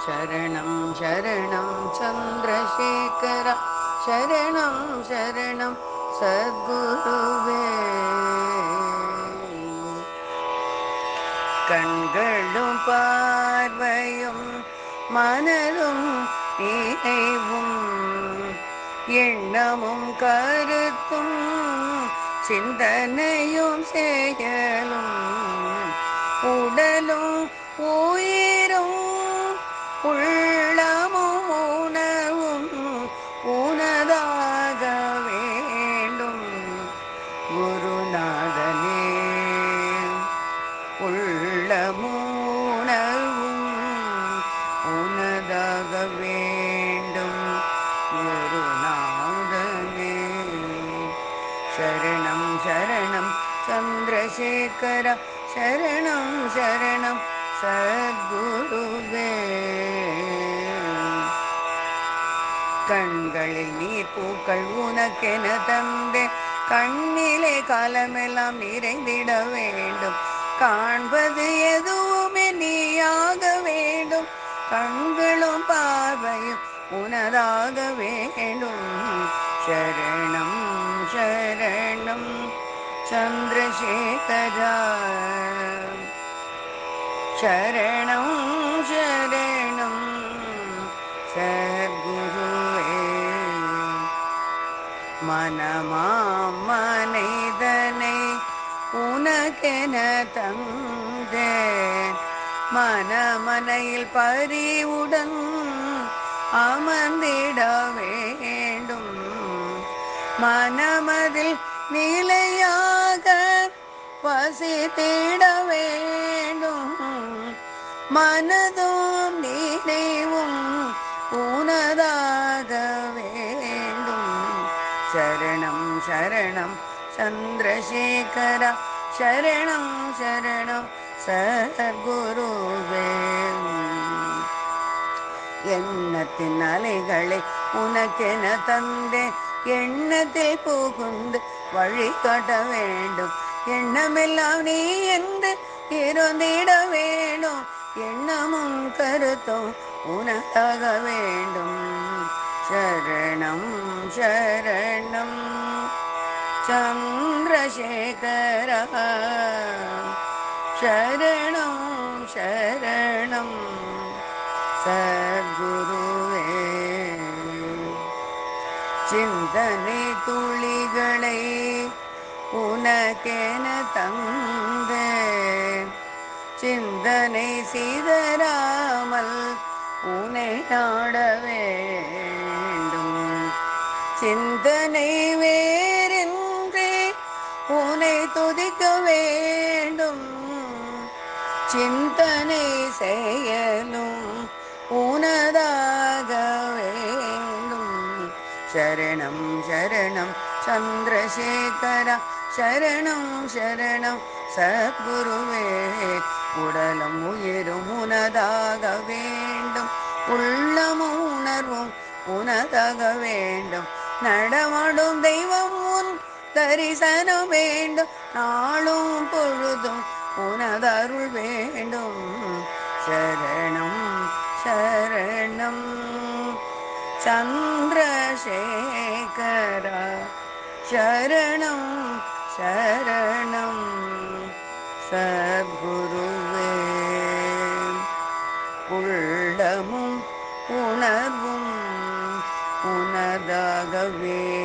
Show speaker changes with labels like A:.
A: சரணம் சரணம் சந்திரசேகர சரணம் சரணம் சத்குருவே. கண்களும் பார்வையும் மனதும் நினைவும் எண்ணமும் கருத்தும் சிந்தனையும் செயலும் உடலும் உயிரும் உள்ளமும் உணவும் உனதாக வேண்டும் குருநாதனே. உள்ளமும் உணவும் உனதாக வேண்டும் குருநாதனே. சரணம் சரணம் சந்திரசேகர சரணம் சரணம் சத்குருவே. கண்களில் நீர் பூக்கள் உனக்கென தந்தே கண்ணிலே காலமெல்லாம் நிறைந்திட வேண்டும். காண்பது எதுவுமே நீயாக வேண்டும். கண்களும் பார்வையும் உனதாக வேண்டும். சரணம் சரணம் சந்திரசேகரா. சரணம் சரணம் சத்குருவே. மனமாம் மனிதனை உனக்கென தந்தேன். மனமனையில் பரிவுடன் அமர்ந்திட வேண்டும். மனமதில் நிலையாக வசித்திட வேண்டும். மனதும் நினைவும் உனதாக வேண்டும். சரணம் சரணம் சந்திரசேகர சரணம் சரணம் சத்குருவே. எண்ணத்தின் அலைகளை உனக்கென தந்தேன். எண்ணத்தில் புகுந்து வழிகாட்ட வேண்டும். எண்ணமெல்லாம் நீ என்று இருந்திட வேண்டும். எண்ணமும் கருத்தும் உனதாக வேண்டும். சரணம் சரணம் சந்திரசேகர சரணம் சரணம் சத்குருவே. சிந்தனை துளிகளை உனக்கென தந்தேன். சிந்தனை சிதறாமல் உன்னை நாட வேண்டும். சிந்தனை வேறின்றி உன்னை துதிக்க வேண்டும். சிந்தனை செயலும் உனதாக வேண்டும். சரணம் சரணம் சந்திரசேகர சரணம் சரணம் சத்குருவே. உடலும் உயிரும் உனதாக வேண்டும். உள்ளமும் உணர்வும் உனதாக வேண்டும். நடமாடும் தெய்வம் உன் தரிசனம் வேண்டும். நாளும் பொழுதும் உனதருள் வேண்டும். சரணம் சரணம் சந்திரசேகர சரணம் சரணம் சத்குருவே. உள்ளமும் உணர்வும் உனதாக வேண்டும்.